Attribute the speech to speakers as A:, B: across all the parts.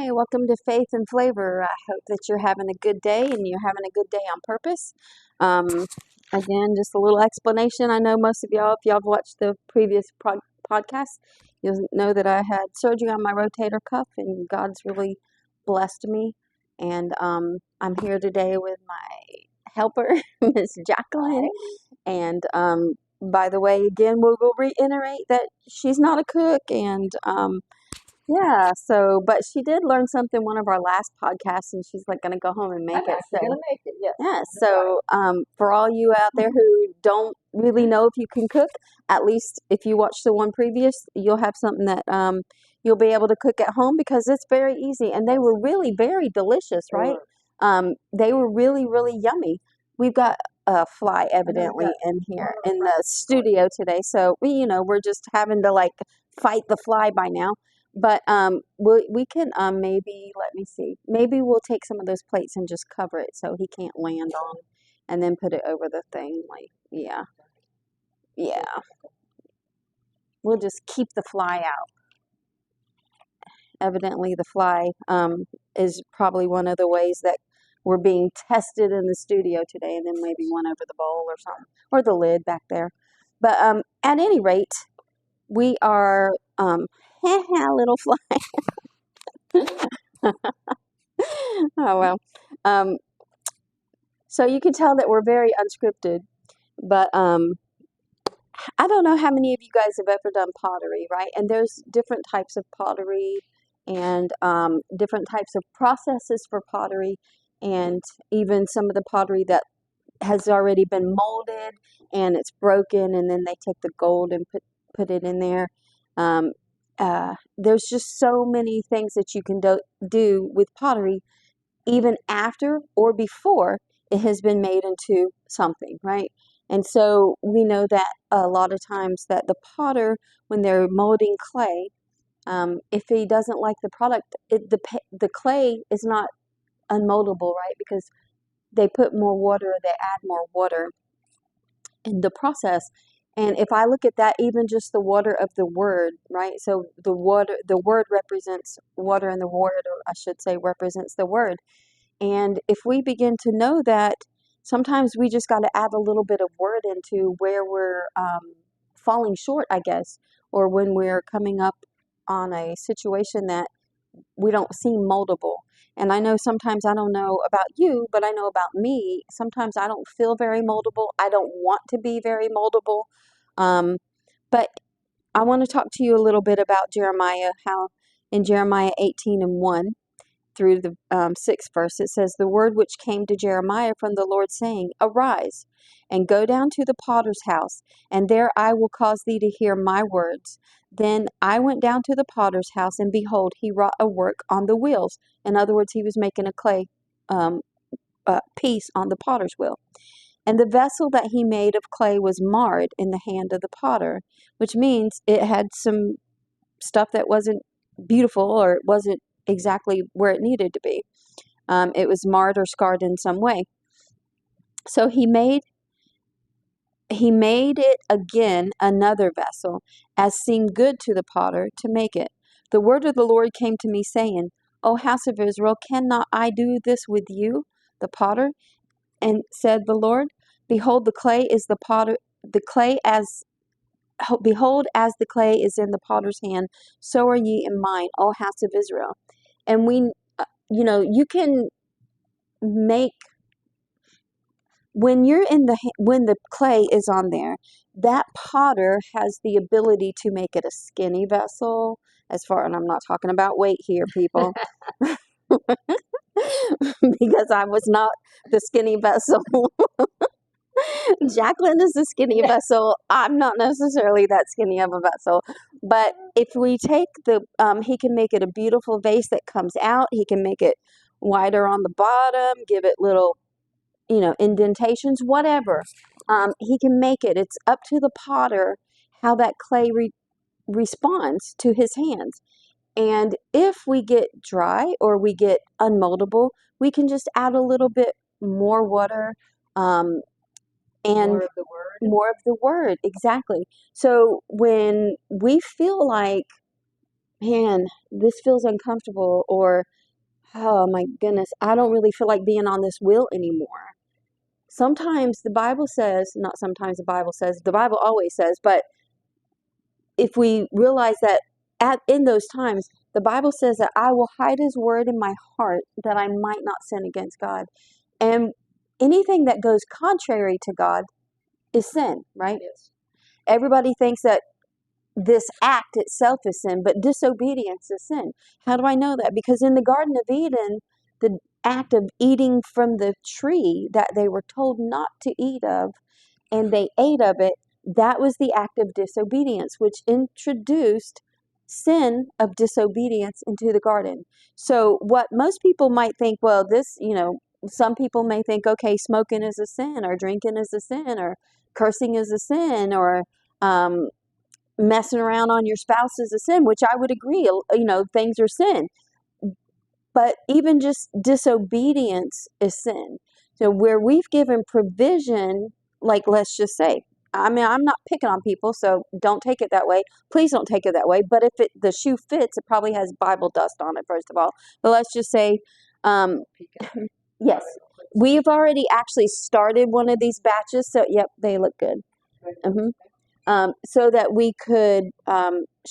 A: Hi, welcome to Faith and Flavor. I hope that you're having a good day and you're having a good day on purpose. Um, Again, just a little explanation. I know most of y'all, if y'all have watched the previous podcast, you'll know that I had surgery on my rotator cuff and God's really blessed me. And I'm here today with my helper, Miss Jacqueline. And by the way, again, we will reiterate that she's not a cook and yeah, but she did learn something one of our last podcasts, and she's like going to go home and make
B: I'm
A: it.
B: actually gonna make it. Yes.
A: Yeah, so for all you out there who don't really know if you can cook, at least if you watch the one previous, you'll have something that you'll be able to cook at home because it's very easy, and they were really very delicious, right? They were really, really yummy. We've got a fly evidently in here in the studio today, so we're just having to like fight the fly by now. But we can maybe, let me see, maybe we'll take some of those plates and just cover it so he can't land on, and then put it over the thing. Like, yeah, yeah. We'll just keep the fly out. Evidently, the fly is probably one of the ways that we're being tested in the studio today, and then maybe one over the bowl or something, or the lid back there. But at any rate, we are little fly. Oh well. Um, So you can tell that we're very unscripted, but I don't know how many of you guys have ever done pottery, right? And there's different types of pottery and different types of processes for pottery, and even some of the pottery that has already been molded and it's broken, and then they take the gold and put it in there. Um, there's just so many things that you can do with pottery even after or before it has been made into something, right? And so we know that a lot of times that the potter, when they're molding clay, if he doesn't like the product, the clay is not unmoldable, right? Because they put more water, they add more water in the process. And if I look at that, even just the water of the word, right? So the word represents water, and the word, or I should say, represents the word. And if we begin to know that, sometimes we just got to add a little bit of word into where we're falling short, I guess, or when we're coming up on a situation that we don't seem moldable. And I know sometimes, I don't know about you, but I know about me, sometimes I don't feel very moldable. I don't want to be very moldable. But I want to talk to you a little bit about Jeremiah, how in Jeremiah 18:1 through the 6th verse, it says, "The word which came to Jeremiah from the Lord, saying, Arise, and go down to the potter's house, and there I will cause thee to hear my words. Then I went down to the potter's house, and behold, he wrought a work on the wheels." In other words, he was making a clay um, piece on the potter's wheel. "And the vessel that he made of clay was marred in the hand of the potter," which means it had some stuff that wasn't beautiful, or it wasn't exactly where it needed to be. It was marred or scarred in some way. So he made it again another vessel, as seemed good to the potter to make it. "The word of the Lord came to me, saying, O house of Israel, cannot I do this with you, the potter? And said the Lord, Behold, the clay is the potter, the clay as behold, as the clay is in the potter's hand, so are ye in mine, O house of Israel." And you can make, when the clay is on there, that potter has the ability to make it a skinny vessel, and I'm not talking about weight here, people, because I was not the skinny vessel. Jacqueline is the skinny vessel. I'm not necessarily that skinny of a vessel. But if we take he can make it a beautiful vase that comes out. He can make it wider on the bottom, give it little, indentations, whatever. He can make it. It's up to the potter how that clay responds to his hands. And if we get dry or we get unmoldable, we can just add a little bit more water, and more of the word, exactly. So when we feel like man, this feels uncomfortable, or oh my goodness, I don't really feel like being on this wheel anymore. Sometimes the Bible says, not sometimes the Bible always says, but if we realize that in those times, the Bible says that I will hide his word in my heart that I might not sin against God. And anything that goes contrary to God is sin, right?
B: Yes.
A: Everybody thinks that this act itself is sin, but disobedience is sin. How do I know that? Because in the Garden of Eden, the act of eating from the tree that they were told not to eat of, and they ate of it, that was the act of disobedience, which introduced sin of disobedience into the garden. So, what most people might think, well, this, some people may think, okay, smoking is a sin, or drinking is a sin, or cursing is a sin, or messing around on your spouse is a sin, which I would agree, things are sin. But even just disobedience is sin. So where we've given provision, like let's just say, I mean, I'm not picking on people, so don't take it that way. Please don't take it that way. But if the shoe fits, it probably has Bible dust on it, first of all. But let's just say, yes, we've already actually started one of these batches. So, yep, they look good. So that we could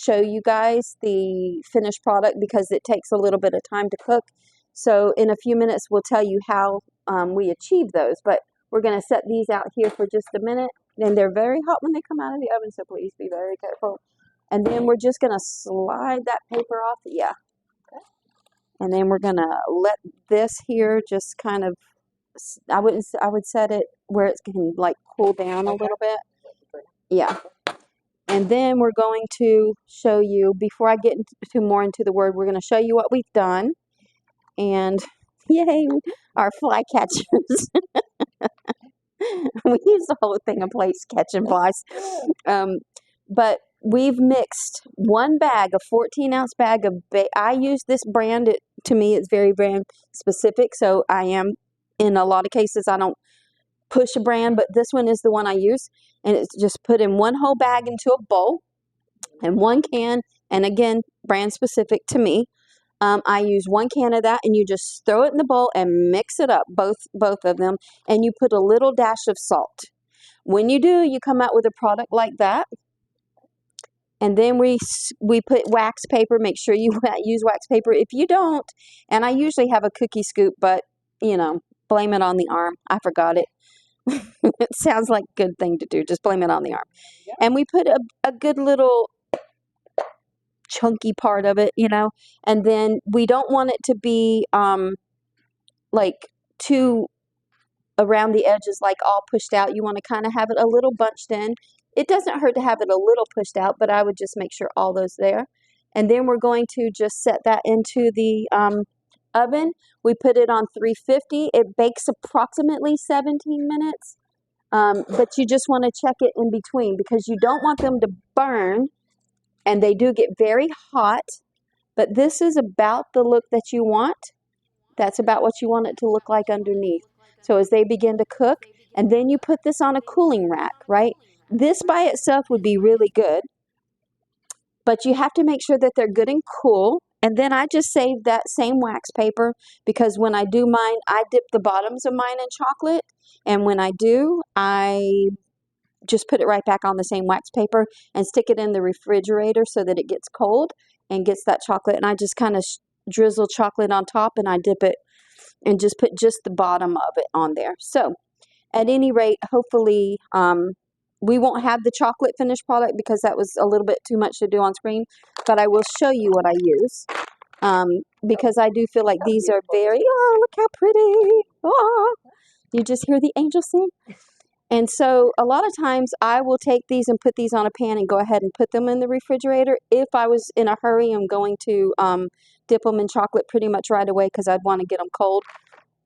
A: show you guys the finished product, because it takes a little bit of time to cook. So in a few minutes, we'll tell you how we achieve those. But we're going to set these out here for just a minute. And they're very hot when they come out of the oven, so please be very careful. And then we're just going to slide that paper off. Yeah. And then we're going to let this here just kind of, I would set it where it can like cool down a little bit. Yeah. And then we're going to show you, before I get more into the word, we're going to show you what we've done. And yay, our fly catchers. We use the whole thing of plates catching flies. But we've mixed one bag, a 14-ounce bag of, I use this brand. To me, it's very brand specific. So I am, in a lot of cases, I don't push a brand, but this one is the one I use. And it's just put in one whole bag into a bowl and 1 can, and again, brand specific to me. I use 1 can of that, and you just throw it in the bowl and mix it up, both of them, and you put a little dash of salt. When you do, you come out with a product like that. And then we put wax paper. Make sure you use wax paper. If you don't, and I usually have a cookie scoop, but blame it on the arm. I forgot it. It sounds like a good thing to do. Just blame it on the arm. Yep. And we put a good little chunky part of it, and then we don't want it to be like too around the edges, like all pushed out. You want to kind of have it a little bunched in. It doesn't hurt to have it a little pushed out, but I would just make sure all those there. And then we're going to just set that into the oven. We put it on 350. It bakes approximately 17 minutes. But you just want to check it in between, because you don't want them to burn, and they do get very hot. But this is about the look that you want. That's about what you want it to look like underneath. So as they begin to cook, and then you put this on a cooling rack, right? This by itself would be really good, but you have to make sure that they're good and cool. And then I just save that same wax paper, because when I do mine, I dip the bottoms of mine in chocolate. And when I do, I just put it right back on the same wax paper and stick it in the refrigerator so that it gets cold and gets that chocolate. And I just kind of drizzle chocolate on top, and I dip it and just put just the bottom of it on there. So at any rate, hopefully we won't have the chocolate finished product, because that was a little bit too much to do on screen, but I will show you what I use, because I do feel like these are very, oh, look how pretty. Oh, you just hear the angels sing. And so a lot of times I will take these and put these on a pan and go ahead and put them in the refrigerator. If I was in a hurry, I'm going to dip them in chocolate pretty much right away, because I'd want to get them cold.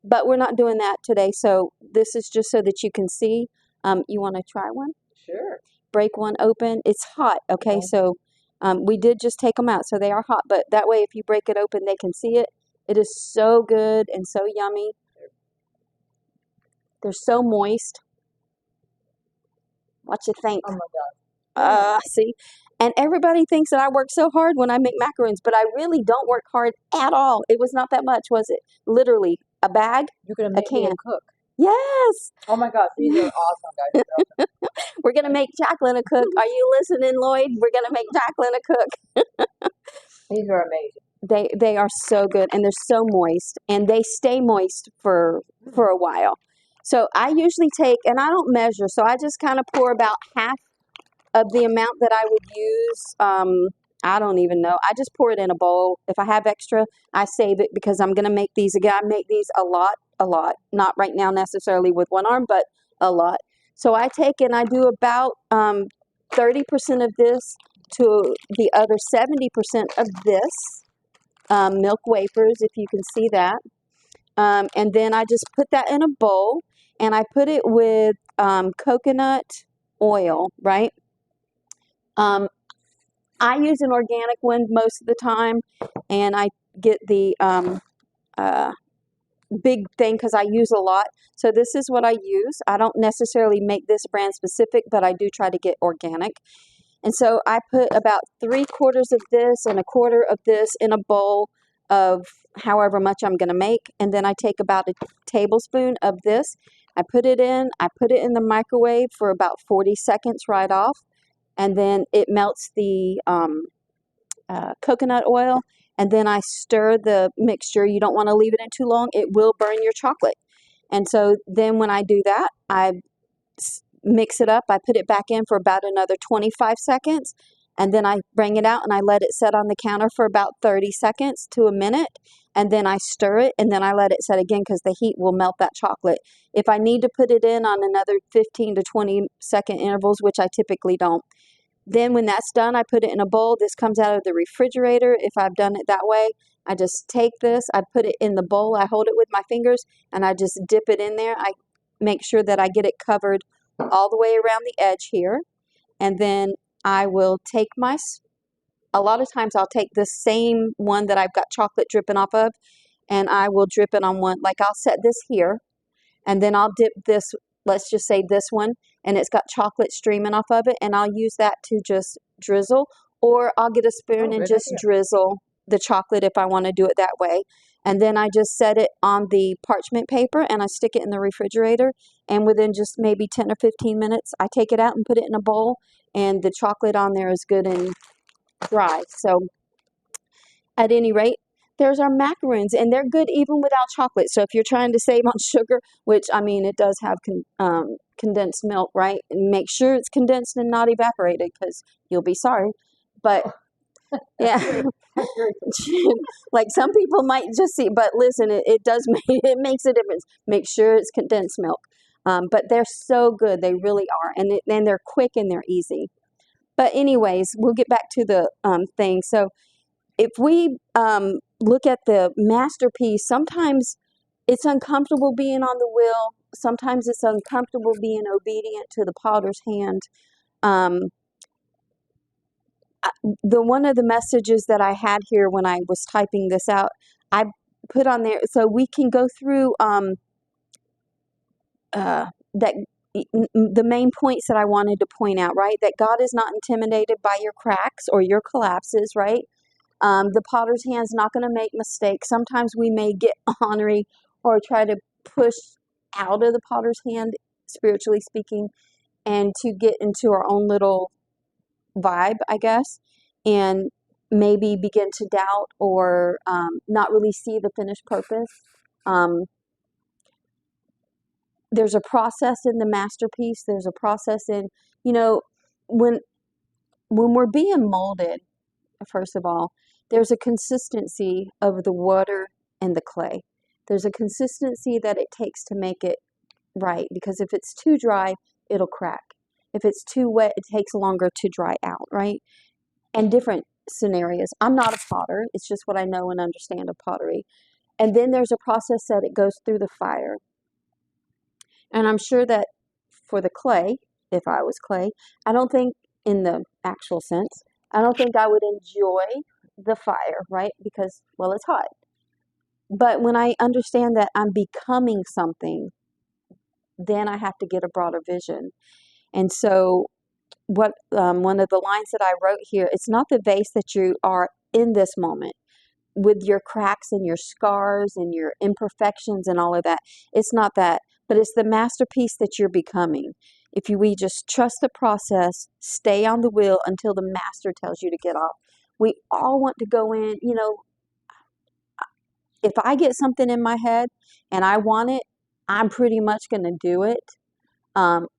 A: But we're not doing that today. So this is just so that you can see. You want to try one?
B: Sure.
A: Break one open. It's hot, okay? So we did just take them out, so they are hot. But that way, if you break it open, they can see it. It is so good and so yummy. They're so moist. What you think?
B: Oh my God.
A: See? And everybody thinks that I work so hard when I make macaroons, but I really don't work hard at all. It was not that much, was it? Literally, a bag,
B: You're gonna
A: a
B: make me a
A: can.
B: cook.
A: Yes,
B: Oh my gosh, these are awesome, guys. These are awesome.
A: we're gonna make Jacqueline a cook. Are you listening, Lloyd? We're gonna make Jacqueline a cook.
B: These are amazing.
A: They are so good, and they're so moist, and they stay moist for a while. So I usually take, and I don't measure, so I just kind of pour about half of the amount that I would use. I don't even know. I just pour it in a bowl. If I have extra, I save it because I'm going to make these again. I make these a lot, a lot. Not right now necessarily with one arm, but a lot. So I take and I do about 30% of this to the other 70% of this milk wafers, if you can see that. And then I just put that in a bowl, and I put it with coconut oil, right? I use an organic one most of the time, and I get the big thing because I use a lot. So this is what I use. I don't necessarily make this brand specific, but I do try to get organic. And so I put about 3/4 of this and 1/4 of this in a bowl of however much I'm going to make. And then I take about a tablespoon of this. I put it in the microwave for about 40 seconds right off. And then it melts the coconut oil. And then I stir the mixture. You don't want to leave it in too long. It will burn your chocolate. And so then when I do that, I mix it up. I put it back in for about another 25 seconds. And then I bring it out and I let it set on the counter for about 30 seconds to a minute. And then I stir it and then I let it set again because the heat will melt that chocolate. If I need to put it in on another 15 to 20-second intervals, which I typically don't, then when that's done, I put it in a bowl. This comes out of the refrigerator. If I've done it that way, I just take this, I put it in the bowl, I hold it with my fingers, and I just dip it in there. I make sure that I get it covered all the way around the edge here. And then I will take a lot of times I'll take the same one that I've got chocolate dripping off of, and I will drip it on one. Like I'll set this here, and then I'll dip this, let's just say this one, and it's got chocolate streaming off of it, and I'll use that to just drizzle, or I'll get a spoon and just drizzle the chocolate if I want to do it that way. And then I just set it on the parchment paper and I stick it in the refrigerator, and within just maybe 10 or 15 minutes, I take it out and put it in a bowl, and the chocolate on there is good and dry. So at any rate, there's our macaroons, and they're good even without chocolate. So if you're trying to save on sugar, which I mean, it does have condensed milk, right? And make sure it's condensed and not evaporated because you'll be sorry. But yeah, like some people might just see, but listen, it does make it makes a difference. Make sure it's condensed milk. But they're so good, they really are, and they're quick and they're easy. But anyways, we'll get back to the thing. So if we look at the masterpiece, sometimes it's uncomfortable being on the wheel. Sometimes it's uncomfortable being obedient to the potter's hand. One of the messages that I had here when I was typing this out, I put on there so we can go through the main points that I wanted to point out, right? That God is not intimidated by your cracks or your collapses, right? The potter's hand's not going to make mistakes. Sometimes we may get ornery or try to push out of the potter's hand, spiritually speaking, and to get into our own little vibe, I guess, and maybe begin to doubt or not really see the finished purpose. There's a process in the masterpiece. There's a process in, when we're being molded, first of all, there's a consistency of the water and the clay. There's a consistency that it takes to make it right, because if it's too dry, it'll crack. If it's too wet, it takes longer to dry out, right? And different scenarios. I'm not a potter. It's just what I know and understand of pottery. And then there's a process that it goes through the fire. And I'm sure that for the clay, if I was clay, I don't think in the actual sense, I don't think I would enjoy the fire, right? Because, well, it's hot. But when I understand that I'm becoming something, then I have to get a broader vision. And so what one of the lines that I wrote here, it's not the vase that you are in this moment with your cracks and your scars and your imperfections and all of that. It's not that, but it's the masterpiece that you're becoming. If we just trust the process, stay on the wheel until the master tells you to get off. We all want to go in, if I get something in my head and I want it, I'm pretty much going to do it.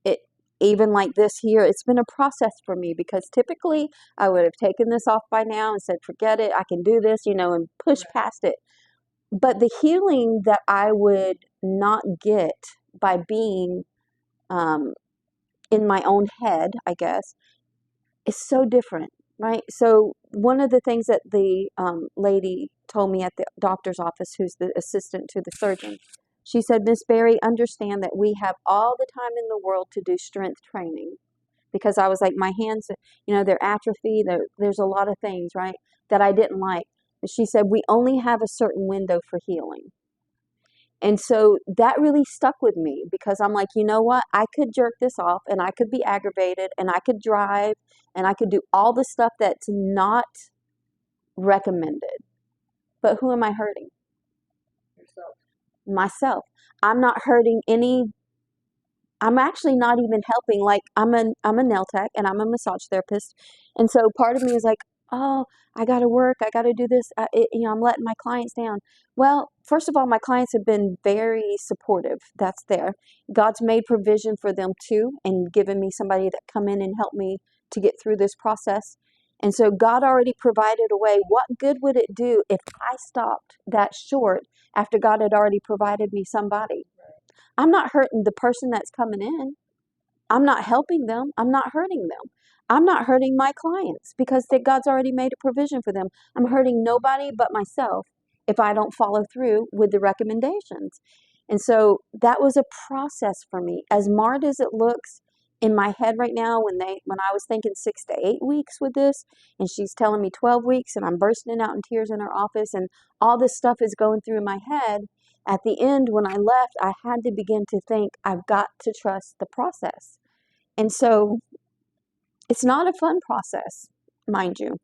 A: It even like this here, it's been a process for me because typically I would have taken this off by now and said, forget it, I can do this, and push past it. But the healing that I would not get by being in my own head, I guess, is so different, right? So one of the things that the lady told me at the doctor's office, who's the assistant to the surgeon, she said, Miss Berry, understand that we have all the time in the world to do strength training. Because I was like, my hands, they're atrophy. There's a lot of things, right, that I didn't like. But she said, we only have a certain window for healing. And so that really stuck with me because I'm like, you know what? I could jerk this off and I could be aggravated and I could drive and I could do all the stuff that's not recommended. But who am I hurting?
B: Yourself.
A: Myself. I'm not hurting I'm actually not even helping. Like I'm a nail tech and I'm a massage therapist, and so part of me is like, oh, I got to work, I got to do this. I'm letting my clients down. Well, first of all, my clients have been very supportive. That's there. God's made provision for them too, and given me somebody that come in and help me to get through this process. And so God already provided a way. What good would it do if I stopped that short after God had already provided me somebody? I'm not hurting the person that's coming in. I'm not helping them. I'm not hurting them. I'm not hurting my clients because God's already made a provision for them. I'm hurting nobody but myself if I don't follow through with the recommendations. And so that was a process for me. As marred as it looks in my head right now, when I was thinking 6 to 8 weeks with this, and she's telling me 12 weeks, and I'm bursting out in tears in her office, and all this stuff is going through my head. At the end, when I left, I had to begin to think, I've got to trust the process. And so it's not a fun process, mind you.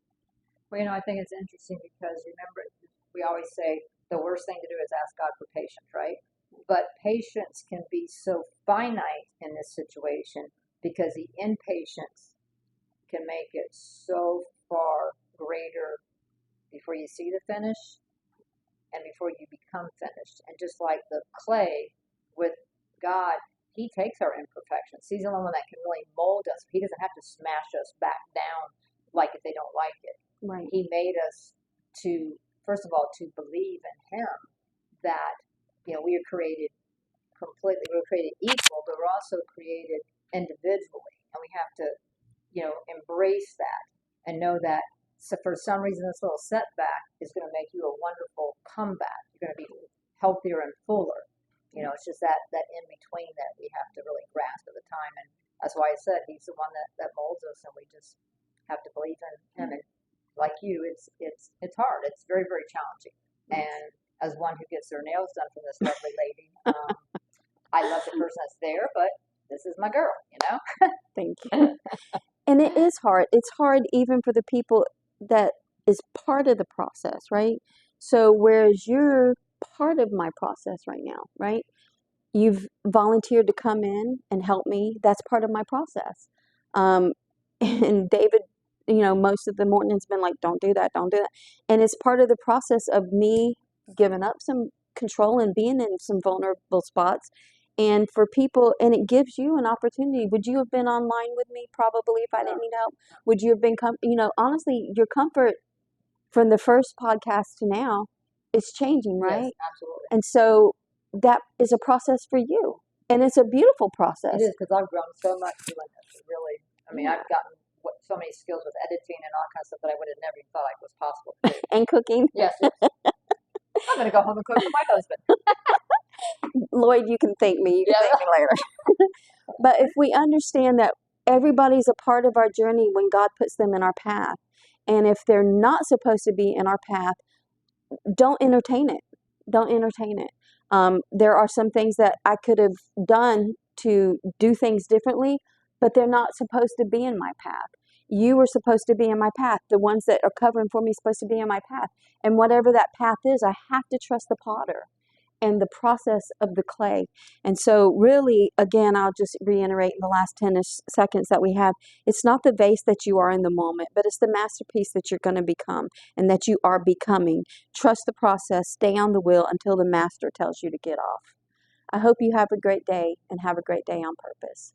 B: Well, I think it's interesting because remember, we always say the worst thing to do is ask God for patience, right? But patience can be so finite in this situation because the impatience can make it so far greater before you see the finish and before you become finished. And just like the clay with God, He takes our imperfections. He's the only one that can really mold us. He doesn't have to smash us back down like if they don't like it.
A: Right.
B: He made us to, first of all, to believe in Him that, we are created completely, we're created equal, but we're also created individually. And we have to, embrace that and know that so for some reason this little setback is going to make you a wonderful comeback. You're going to be healthier and fuller. It's just that in between that we have to really grasp at the time. And that's why I said He's the one that molds us, and we just have to believe in Him. And like you, it's hard. It's very, very challenging. And as one who gets their nails done from this lovely lady, I love the person that's there, but this is my girl,
A: Thank you. And it is hard. It's hard even for the people that is part of the process, right? So whereas you're part of my process right now, right? You've volunteered to come in and help me. That's part of my process. And David, most of the morning has been like, don't do that, don't do that. And it's part of the process of me giving up some control and being in some vulnerable spots. And for people, and it gives you an opportunity. Would you have been online with me probably if I didn't need help? Would you have been, honestly, your comfort from the first podcast to now is changing, right?
B: Yes, absolutely.
A: And so that is a process for you. And it's a beautiful process.
B: It is, because I've grown so much doing this. It really, I've gotten so many skills with editing and all kinds of stuff that I would have never even thought like was possible to do.
A: And cooking.
B: Yes. I'm going to go home and cook for my husband.
A: Lloyd, you can thank me. You can thank me later. But if we understand that everybody's a part of our journey when God puts them in our path, and if they're not supposed to be in our path, don't entertain it. Don't entertain it. There are some things that I could have done to do things differently, but they're not supposed to be in my path. You are supposed to be in my path. The ones that are covering for me are supposed to be in my path. And whatever that path is, I have to trust the potter and the process of the clay. And so, really, again, I'll just reiterate in the last 10 seconds that we have, it's not the vase that you are in the moment, but it's the masterpiece that you're going to become and that you are becoming. Trust the process, stay on the wheel until the master tells you to get off. I hope you have a great day and have a great day on purpose.